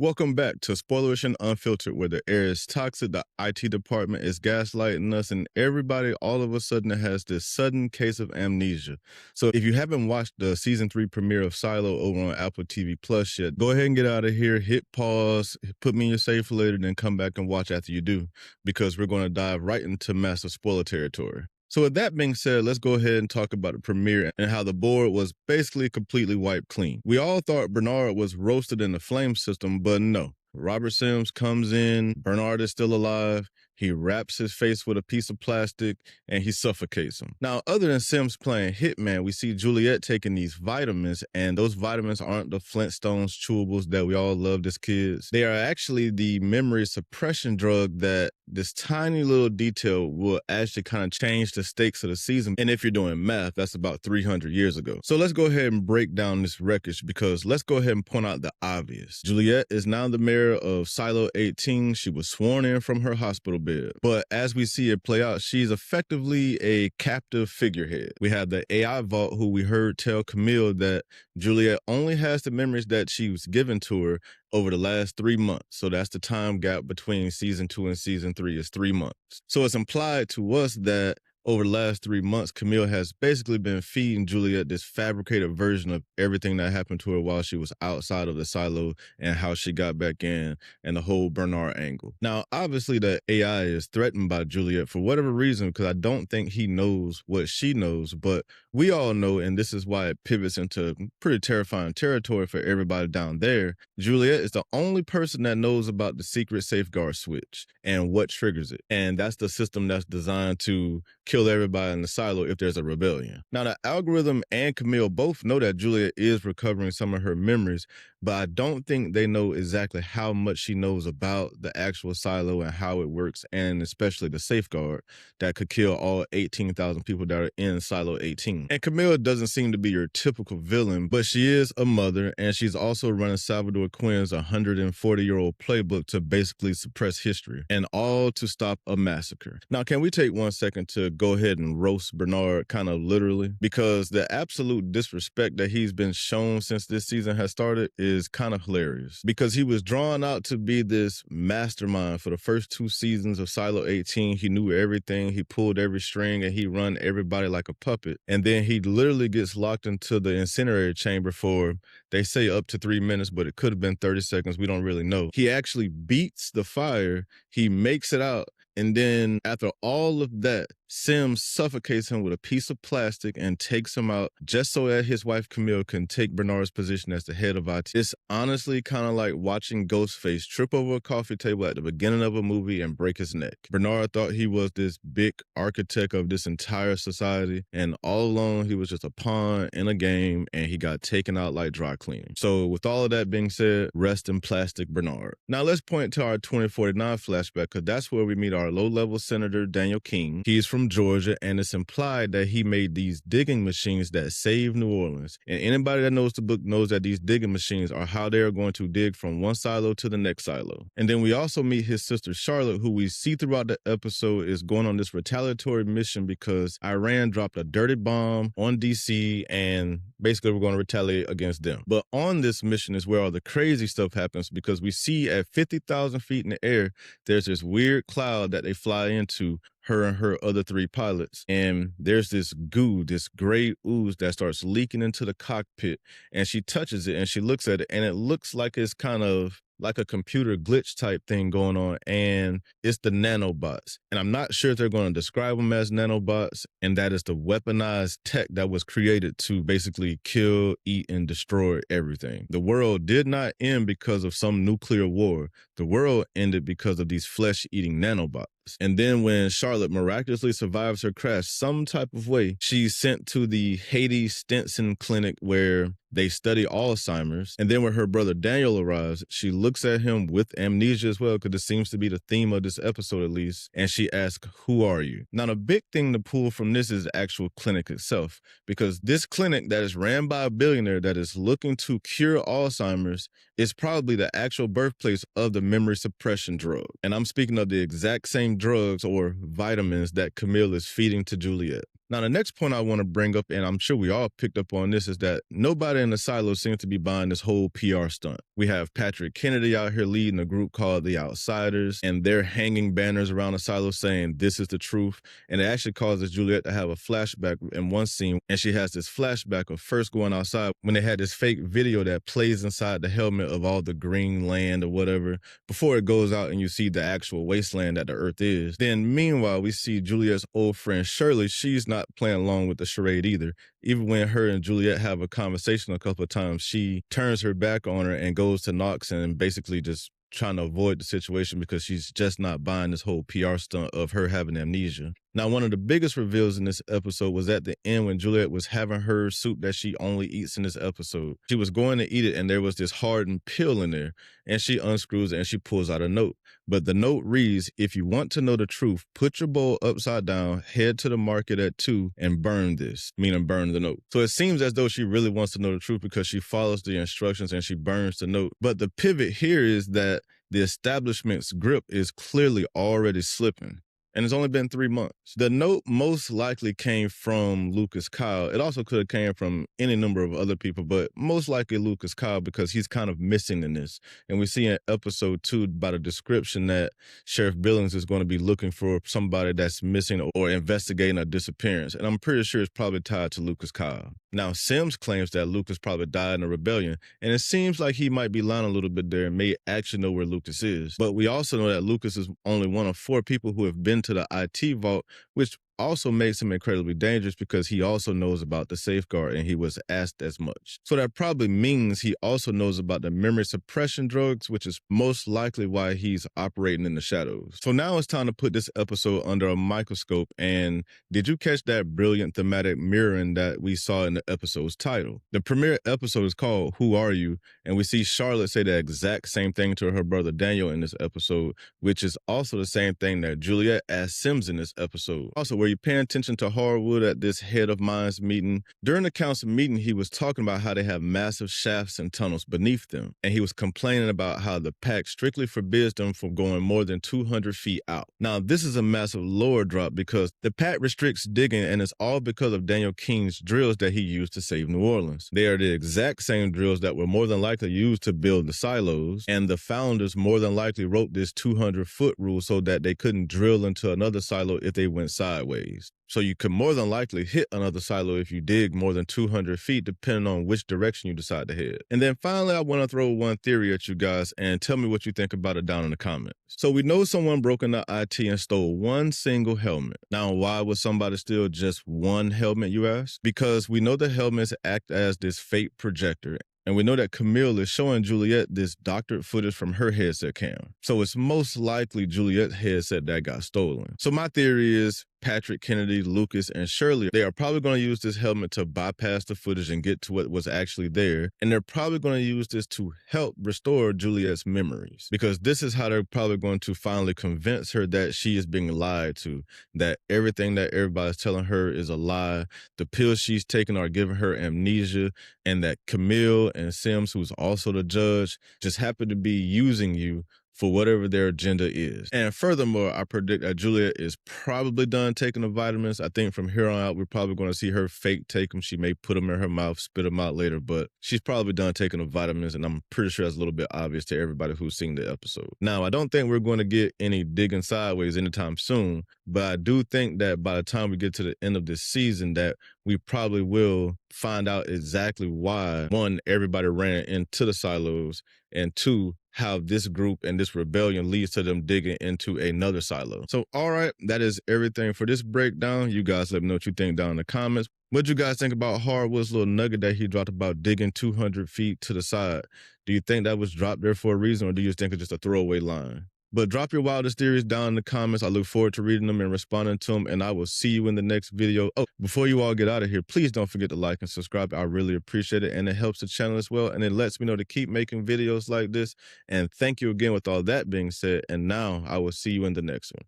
Welcome back to Spoilerish Unfiltered, where the air is toxic, the IT department is gaslighting us, and everybody all of a sudden has this sudden case of amnesia. So if you haven't watched the season 3 premiere of Silo over on Apple TV Plus yet, go ahead and get out of here, hit pause, put me in your save for later, then come back and watch after you do, because we're going to dive right into massive spoiler territory. So with that being said, let's go ahead and talk about the premiere and how the board was basically completely wiped clean. We all thought Bernard was roasted in the flame system, but no. Robert Sims comes in, Bernard is still alive, he wraps his face with a piece of plastic, and he suffocates him. Now, other than Sims playing Hitman, we see Juliette taking these vitamins, and those vitamins aren't the Flintstones chewables that we all loved as kids. They are actually the memory suppression drug that this tiny little detail will actually kind of change the stakes of the season. And if you're doing math, that's about 300 years ago. So let's go ahead and break down this wreckage, because let's go ahead and point out the obvious. Juliette is now the mayor of Silo 18. She was sworn in from her hospital bed. But as we see it play out, she's effectively a captive figurehead. We have the AI vault, who we heard tell Camille that Juliette only has the memories that she was given to her over the last 3 months. So that's the time gap between season 2 and season 3 is 3 months. So it's implied to us that over the last 3 months, Camille has basically been feeding Juliette this fabricated version of everything that happened to her while she was outside of the silo and how she got back in and the whole Bernard angle. Now, obviously, the AI is threatened by Juliette for whatever reason, because I don't think he knows what she knows, but we all know, and this is why it pivots into pretty terrifying territory for everybody down there. Juliette is the only person that knows about the secret safeguard switch and what triggers it. And that's the system that's designed to kill everybody in the silo if there's a rebellion. Now, the algorithm and Camille both know that Juliette is recovering some of her memories, but I don't think they know exactly how much she knows about the actual silo and how it works, and especially the safeguard that could kill all 18,000 people that are in Silo 18. And Camille doesn't seem to be your typical villain, but she is a mother, and she's also running Salvador Quinn's 140-year-old playbook to basically suppress history, and all to stop a massacre. Now, can we take 1 second to go ahead and roast Bernard kind of literally? Because the absolute disrespect that he's been shown since this season has started is kind of hilarious, because he was drawn out to be this mastermind for the first 2 seasons of Silo 18. He knew everything, he pulled every string, and he run everybody like a puppet. And then he literally gets locked into the incinerator chamber for, they say, up to 3 minutes, but it could have been 30 seconds. We don't really know. He actually beats the fire, he makes it out, and then after all of that, Sims suffocates him with a piece of plastic and takes him out just so that his wife Camille can take Bernard's position as the head of IT. It's honestly kind of like watching Ghostface trip over a coffee table at the beginning of a movie and break his neck. Bernard thought he was this big architect of this entire society, and all along he was just a pawn in a game, and he got taken out like dry cleaning. So with all of that being said, rest in plastic, Bernard. Now let's point to our 2049 flashback, because that's where we meet our low-level senator, Daniel Keane. He's from Georgia, and it's implied that he made these digging machines that save New Orleans. And anybody that knows the book knows that these digging machines are how they're going to dig from one silo to the next silo. And then we also meet his sister Charlotte, who we see throughout the episode is going on this retaliatory mission because Iran dropped a dirty bomb on DC, and basically we're going to retaliate against them. But on this mission is where all the crazy stuff happens, because we see at 50,000 feet in the air, there's this weird cloud that they fly into, her and her other 3 pilots, and there's this goo, this gray ooze that starts leaking into the cockpit, and she touches it and she looks at it, and it looks like it's kind of like a computer glitch type thing going on, and it's the nanobots. And I'm not sure if they're going to describe them as nanobots, and that is the weaponized tech that was created to basically kill, eat, and destroy everything. The world did not end because of some nuclear war. The world ended because of these flesh-eating nanobots. And then when Charlotte miraculously survives her crash some type of way, she's sent to the Haiti Stinson clinic where they study Alzheimer's. And then when her brother Daniel arrives, she looks at him with amnesia as well, because it seems to be the theme of this episode at least. And she asks, "Who are you?" Now, the big thing to pull from this is the actual clinic itself, because this clinic that is ran by a billionaire that is looking to cure Alzheimer's is probably the actual birthplace of the memory suppression drug. And I'm speaking of the exact same drugs or vitamins that Camille is feeding to Juliette. Now, the next point I want to bring up, and I'm sure we all picked up on this, is that nobody in the silo seems to be buying this whole PR stunt. We have Patrick Kennedy out here leading a group called The Outsiders, and they're hanging banners around the silo saying, "This is the truth." And it actually causes Juliette to have a flashback in one scene, and she has this flashback of first going outside when they had this fake video that plays inside the helmet of all the green land or whatever, before it goes out and you see the actual wasteland that the Earth is. Then meanwhile, we see Juliette's old friend Shirley. She's not playing along with the charade either. Even when her and Juliette have a conversation a couple of times, she turns her back on her and goes to Knox and basically just trying to avoid the situation because she's just not buying this whole PR stunt of her having amnesia. Now, one of the biggest reveals in this episode was at the end when Juliette was having her soup that she only eats in this episode. She was going to eat it and there was this hardened pill in there, and she unscrews it and she pulls out a note. But the note reads, "If you want to know the truth, put your bowl upside down, head to the market at 2 and burn this," meaning burn the note. So it seems as though she really wants to know the truth because she follows the instructions and she burns the note. But the pivot here is that the establishment's grip is clearly already slipping. And it's only been 3 months. The note most likely came from Lucas Kyle. It also could have came from any number of other people, but most likely Lucas Kyle because he's kind of missing in this. And we see in episode 2 by the description that Sheriff Billings is going to be looking for somebody that's missing or investigating a disappearance. And I'm pretty sure it's probably tied to Lucas Kyle. Now, Sims claims that Lucas probably died in a rebellion, and it seems like he might be lying a little bit there and may actually know where Lucas is. But we also know that Lucas is only one of 4 people who have been to the IT vault, which also makes him incredibly dangerous because he also knows about the safeguard and he was asked as much. So that probably means he also knows about the memory suppression drugs, which is most likely why he's operating in the shadows. So now it's time to put this episode under a microscope. And did you catch that brilliant thematic mirroring that we saw in the episode's title? The premiere episode is called "Who Are You?" And we see Charlotte say the exact same thing to her brother Daniel in this episode, which is also the same thing that Juliette asked Sims in this episode. Also, were you paying attention to Harwood at this head of minds meeting? During the council meeting, he was talking about how they have massive shafts and tunnels beneath them. And he was complaining about how the Pact strictly forbids them from going more than 200 feet out. Now, this is a massive lower drop because the Pact restricts digging, and it's all because of Daniel Keane's drills that he used to save New Orleans. They are the exact same drills that were more than likely used to build the silos, and the founders more than likely wrote this 200-foot rule so that they couldn't drill into another silo if they went sideways. So you could more than likely hit another silo if you dig more than 200 feet, depending on which direction you decide to head. And then finally, I want to throw one theory at you guys and tell me what you think about it down in the comments. So we know someone broke into IT and stole one single helmet. Now, why would somebody steal just one helmet, you ask? Because we know the helmets act as this fake projector. And we know that Camille is showing Juliette this doctored footage from her headset cam. So it's most likely Juliette's headset that got stolen. So my theory is Patrick, Kennedy, Lucas, and Shirley, they are probably going to use this helmet to bypass the footage and get to what was actually there. And they're probably going to use this to help restore Juliette's memories, because this is how they're probably going to finally convince her that she is being lied to, that everything that everybody's telling her is a lie. The pills she's taking are giving her amnesia, and that Camille and Sims, who's also the judge, just happen to be using you for whatever their agenda is. And furthermore, I predict that Juliette is probably done taking the vitamins. I think from here on out, we're probably going to see her fake take them. She may put them in her mouth, spit them out later, but she's probably done taking the vitamins, and I'm pretty sure that's a little bit obvious to everybody who's seen the episode. Now, I don't think we're going to get any digging sideways anytime soon, but I do think that by the time we get to the end of this season, that we probably will find out exactly why, one, everybody ran into the silos, and two, how this group and this rebellion leads to them digging into another silo. So, all right, that is everything for this breakdown. You guys let me know what you think down in the comments. What do you guys think about Hardwood's little nugget that he dropped about digging 200 feet to the side? Do you think that was dropped there for a reason, or do you think it's just a throwaway line? But drop your wildest theories down in the comments. I look forward to reading them and responding to them, and I will see you in the next video. Oh, before you all get out of here, please don't forget to like and subscribe. I really appreciate it, and it helps the channel as well, and it lets me know to keep making videos like this. And thank you again with all that being said, and now I will see you in the next one.